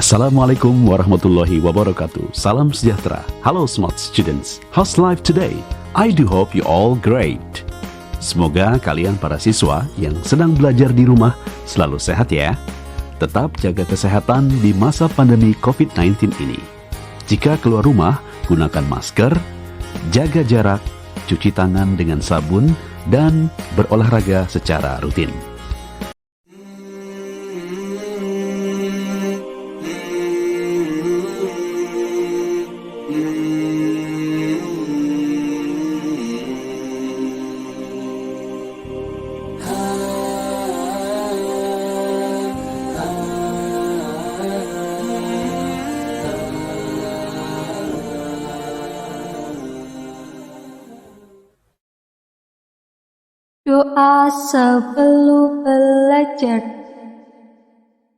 Assalamualaikum warahmatullahi wabarakatuh. Salam sejahtera. Hello smart students. How's life today? I do hope you all great. Semoga kalian para siswa yang sedang belajar di rumah selalu sehat ya. Tetap jaga kesehatan di masa pandemi COVID-19 ini. Jika keluar rumah, gunakan masker, jaga jarak, cuci tangan dengan sabun, dan berolahraga secara rutin. Doa sebelum belajar.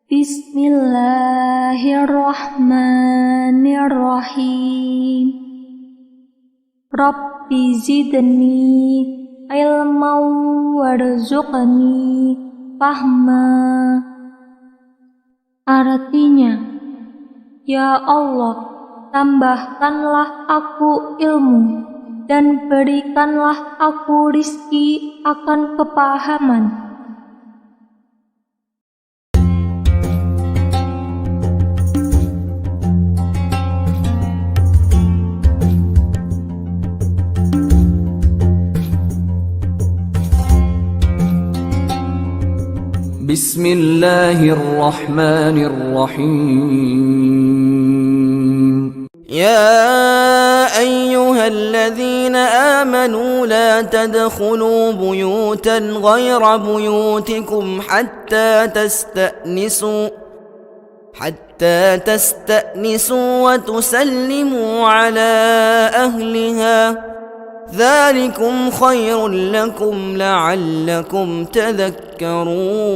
Bismillahirrahmanirrahim. Rabbi zidni ilman warzuqni fahma. Artinya, ya Allah, tambahkanlah aku ilmu dan berikanlah aku rizki akan kepahaman. Bismillahirrahmanirrahim. Ya أيها الذين آمنوا لا تدخلوا بيوتا غير بيوتكم حتى تستأنسوا وتسلموا على أهلها ذلكم خير لكم لعلكم تذكرون.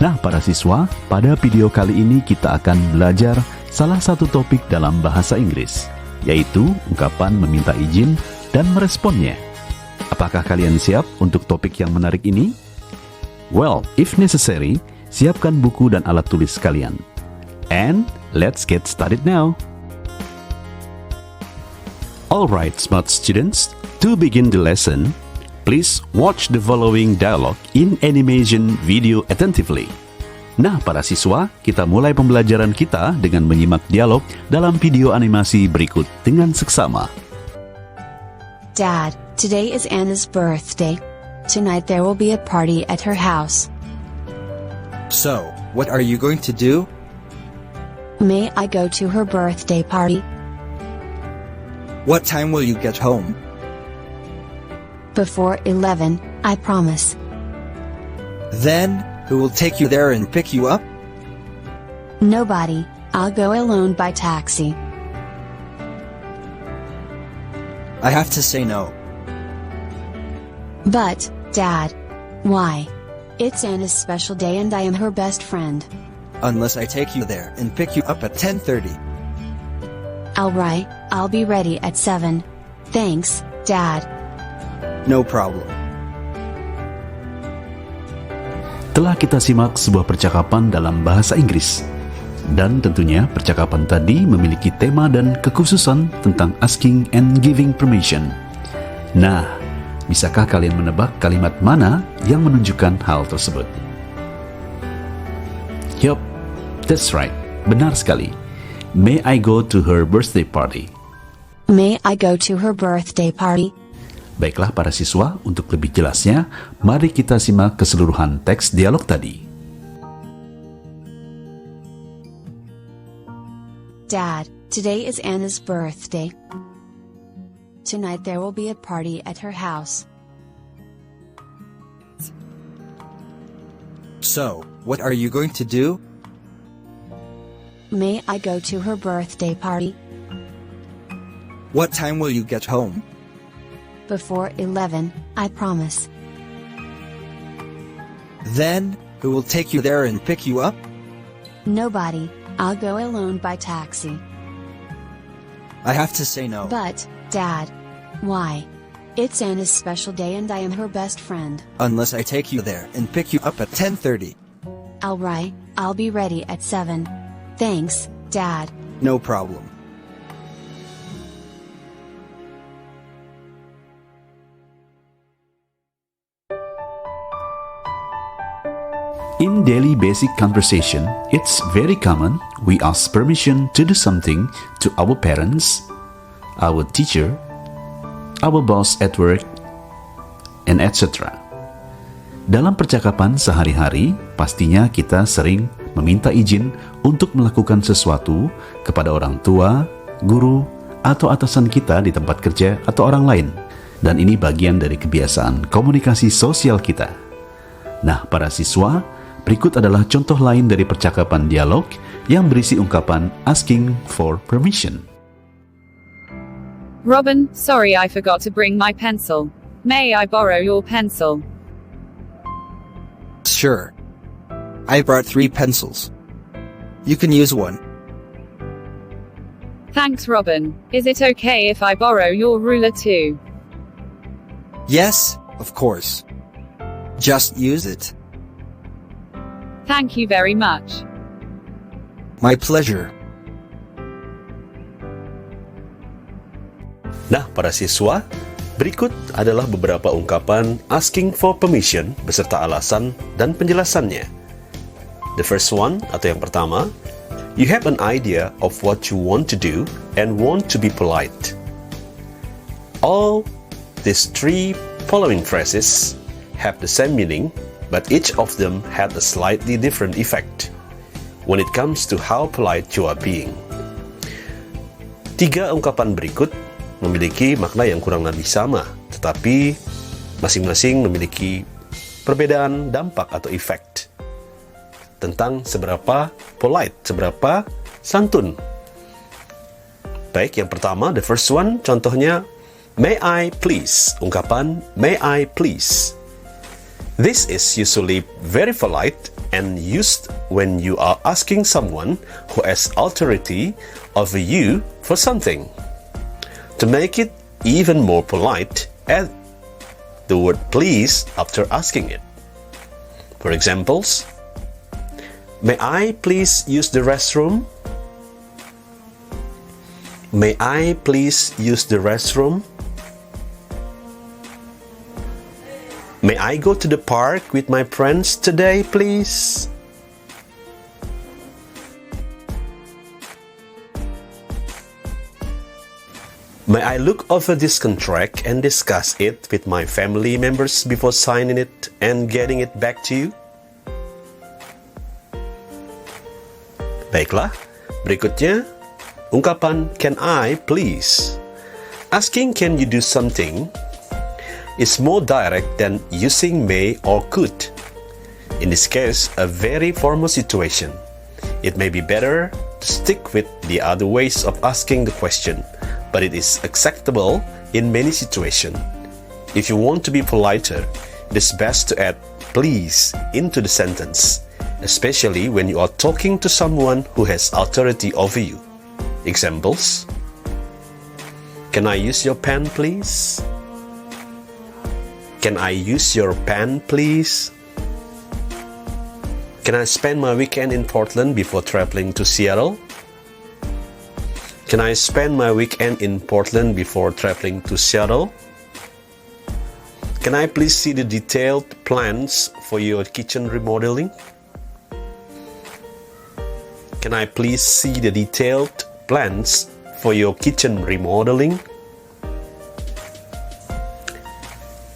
Nah, para siswa, pada video kali ini kita akan belajar salah satu topik dalam bahasa Inggris, yaitu ungkapan meminta izin dan meresponnya. Apakah kalian siap untuk topik yang menarik ini? Well, if necessary, siapkan buku dan alat tulis kalian. And let's get started now. Alright, smart students, to begin the lesson, please watch the following dialogue in animation video attentively. Nah, para siswa, kita mulai pembelajaran kita dengan menyimak dialog dalam video animasi berikut dengan seksama. Dad, today is Anna's birthday. Tonight there will be a party at her house. So, what are you going to do? May I go to her birthday party? What time will you get home? Before 11, I promise. Then, who will take you there and pick you up? Nobody, I'll go alone by taxi. I have to say no. But, Dad, why? It's Anna's special day and I am her best friend. Unless I take you there and pick you up at 10:30. Alright, I'll be ready at 7. Thanks, Dad. No problem. Telah kita simak sebuah percakapan dalam bahasa Inggris. Dan tentunya percakapan tadi memiliki tema dan kekhususan tentang asking and giving permission. Nah, bisakah kalian menebak kalimat mana yang menunjukkan hal tersebut? Yup, that's right. Benar sekali. May I go to her birthday party? May I go to her birthday party? Baiklah para siswa, untuk lebih jelasnya, mari kita simak keseluruhan teks dialog tadi. Dad, today is Anna's birthday. Tonight there will be a party at her house. So, what are you going to do? May I go to her birthday party? What time will you get home? Before 11, I promise. Then, who will take you there and pick you up? Nobody, I'll go alone by taxi. I have to say no. But, Dad. Why? It's Anna's special day and I am her best friend. Unless I take you there and pick you up at 10:30. Alright, I'll be ready at 7. Thanks, Dad. No problem. In daily basic conversation, it's very common we ask permission to do something to our parents, our teacher, our boss at work, and etc. Dalam percakapan sehari-hari, pastinya kita sering meminta izin untuk melakukan sesuatu kepada orang tua, guru, atau atasan kita di tempat kerja atau orang lain. Dan ini bagian dari kebiasaan komunikasi sosial kita. Nah, para siswa, berikut adalah contoh lain dari percakapan dialog yang berisi ungkapan asking for permission. Robin, sorry I forgot to bring my pencil. May I borrow your pencil? Sure. I brought 3 pencils. You can use one. Thanks, Robin. Is it okay if I borrow your ruler too? Yes, of course. Just use it. Thank you very much. My pleasure. Nah, para siswa, berikut adalah beberapa ungkapan asking for permission beserta alasan dan penjelasannya. The first one, atau yang pertama, you have an idea of what you want to do and want to be polite. All these 3 following phrases have the same meaning, but each of them had a slightly different effect when it comes to how polite you are being. 3 ungkapan berikut memiliki makna yang kurang lebih sama, tetapi masing-masing memiliki perbedaan dampak atau efek tentang seberapa polite, seberapa santun. Baik, yang pertama, the first one, contohnya, may I please, ungkapan may I please. This is usually very polite and used when you are asking someone who has authority over you for something. To make it even more polite, add the word please after asking it. For examples, may I please use the restroom? May I please use the restroom? May I go to the park with my friends today, please? May I look over this contract and discuss it with my family members before signing it and getting it back to you? Baiklah, berikutnya, ungkapan can I please. Asking can you do something is more direct than using may or could. In this case, a very formal situation. It may be better to stick with the other ways of asking the question, but it is acceptable in many situations. If you want to be politer, it is best to add please into the sentence, especially when you are talking to someone who has authority over you. Examples: can I use your pen, please? Can I use your pen, please? Can I spend my weekend in Portland before traveling to Seattle? Can I spend my weekend in Portland before traveling to Seattle? Can I please see the detailed plans for your kitchen remodeling? can I please see the detailed plans for your kitchen remodeling?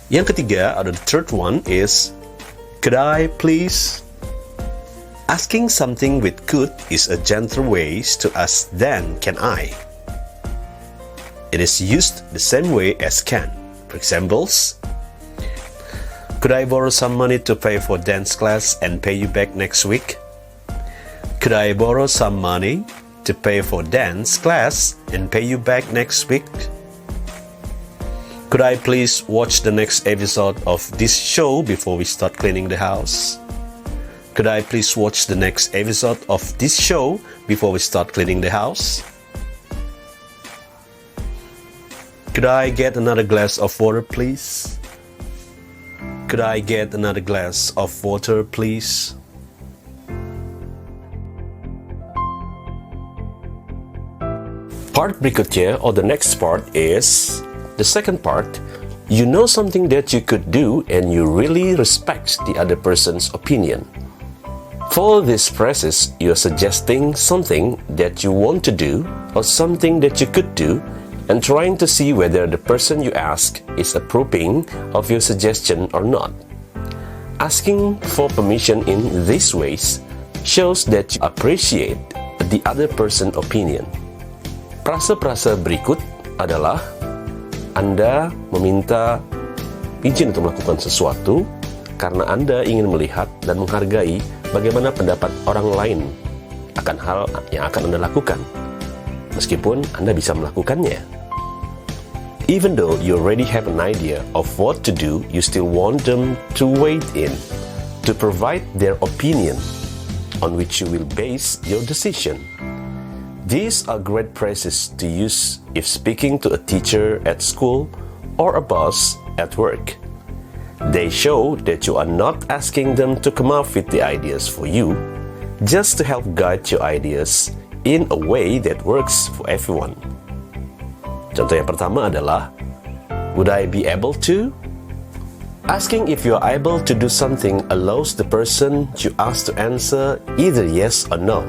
Yang ketiga, or the third one is, could I please? Asking something with could is a gentle way to ask than can I. It is used the same way as can. For examples, could I borrow some money to pay for dance class and pay you back next week? Could I borrow some money to pay for dance class and pay you back next week? Could I please watch the next episode of this show before we start cleaning the house? Could I please watch the next episode of this show before we start cleaning the house? Could I get another glass of water, please? Could I get another glass of water, please? Part berikutnya, or the next part, is the second part. You know something that you could do and you really respect the other person's opinion. For these phrases, you're suggesting something that you want to do or something that you could do and trying to see whether the person you ask is approving of your suggestion or not. Asking for permission in these ways shows that you appreciate the other person's opinion. Frase-frase berikut adalah Anda meminta izin untuk melakukan sesuatu karena Anda ingin melihat dan menghargai bagaimana pendapat orang lain akan hal yang akan Anda lakukan, meskipun Anda bisa melakukannya. Even though you already have an idea of what to do, you still want them to weigh in, to provide their opinion on which you will base your decision. These are great phrases to use if speaking to a teacher at school or a boss at work. They show that you are not asking them to come up with the ideas for you, just to help guide your ideas in a way that works for everyone. Contoh yang pertama adalah, would I be able to? Asking if you are able to do something allows the person you ask to answer either yes or no.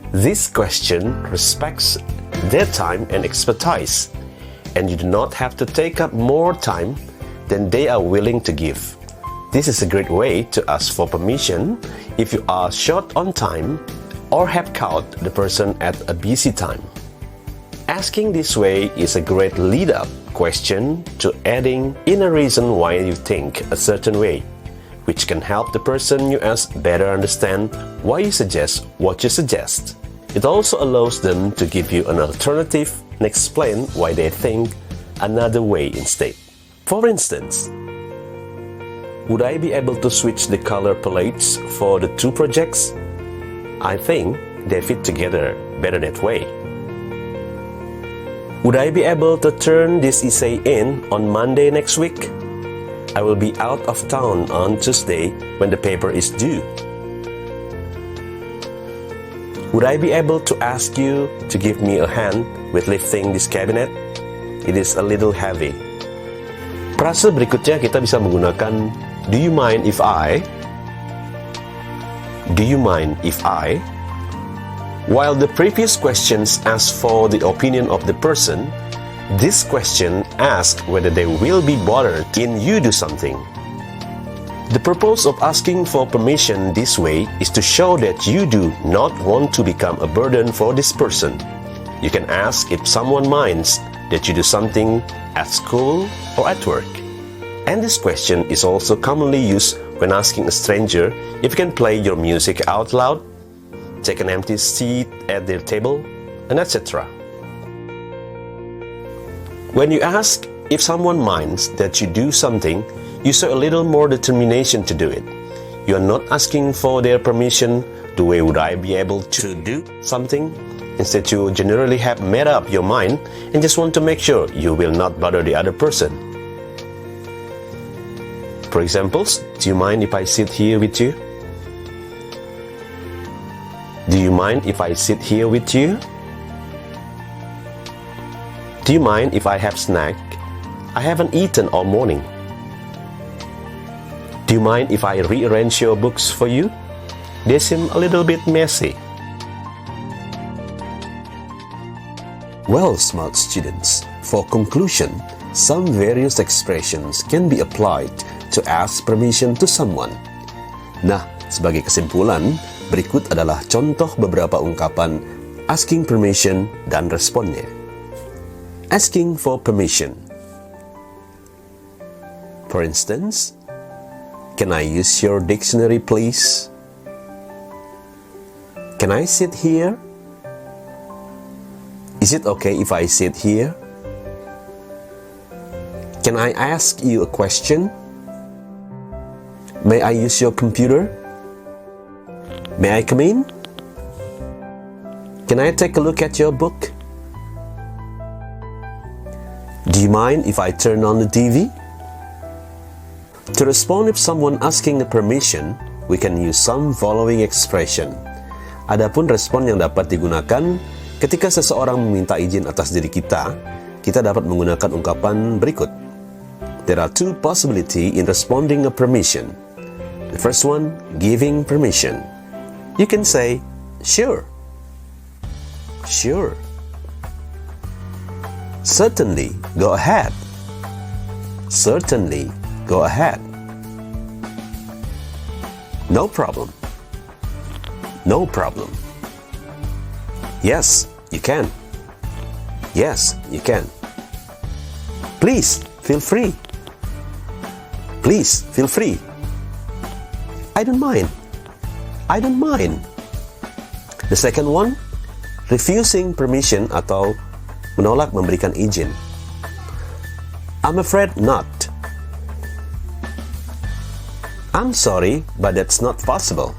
This question respects their time and expertise, and you do not have to take up more time than they are willing to give. This is a great way to ask for permission if you are short on time or have caught the person at a busy time. Asking this way is a great lead-up question to adding in a reason why you think a certain way, which can help the person you ask better understand why you suggest what you suggest. It also allows them to give you an alternative and explain why they think another way instead. For instance, would I be able to switch the color palettes for the two projects? I think they fit together better that way. Would I be able to turn this essay in on Monday next week? I will be out of town on Tuesday when the paper is due. Would I be able to ask you to give me a hand with lifting this cabinet? It is a little heavy. Frase berikutnya kita bisa menggunakan do you mind if I? Do you mind if I? While the previous questions asked for the opinion of the person, this question asks whether they will be bothered in you do something. The purpose of asking for permission this way is to show that you do not want to become a burden for this person. You can ask if someone minds that you do something at school or at work. And this question is also commonly used when asking a stranger if you can play your music out loud, take an empty seat at their table, and etc. When you ask if someone minds that you do something, you show a little more determination to do it. You are not asking for their permission, the way would I be able to do something? Instead, you generally have made up your mind and just want to make sure you will not bother the other person. For example, do you mind if I sit here with you? Do you mind if I sit here with you? Do you mind if I have snack? I haven't eaten all morning. Do you mind if I rearrange your books for you? They seem a little bit messy. Well, smart students, for conclusion, some various expressions can be applied to ask permission to someone. Nah, sebagai kesimpulan, berikut adalah contoh beberapa ungkapan asking permission dan responnya. Asking for permission. For instance, can I use your dictionary, please? Can I sit here? Is it okay if I sit here? Can I ask you a question? May I use your computer? May I come in? Can I take a look at your book? Do you mind if I turn on the TV? To respond if someone asking a permission, we can use some following expression. Adapun respon yang dapat digunakan ketika seseorang meminta izin atas diri kita dapat menggunakan ungkapan berikut. There are two possibilities in responding a permission. The first one, giving permission. You can say, sure. Sure. Certainly, go ahead. Certainly, go ahead. No problem. No problem. Yes, you can. Yes, you can. Please, feel free. Please, feel free. I don't mind. I don't mind. The second one, refusing permission atau menolak memberikan izin. I'm afraid not. I'm sorry, but that's not possible.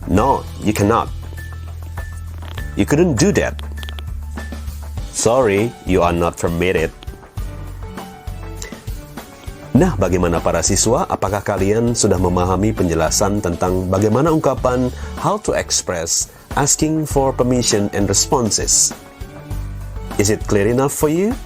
No, you cannot. You couldn't do that. Sorry, you are not permitted. Nah, bagaimana para siswa? Apakah kalian sudah memahami penjelasan tentang bagaimana ungkapan how to express asking for permission and responses? Is it clear enough for you?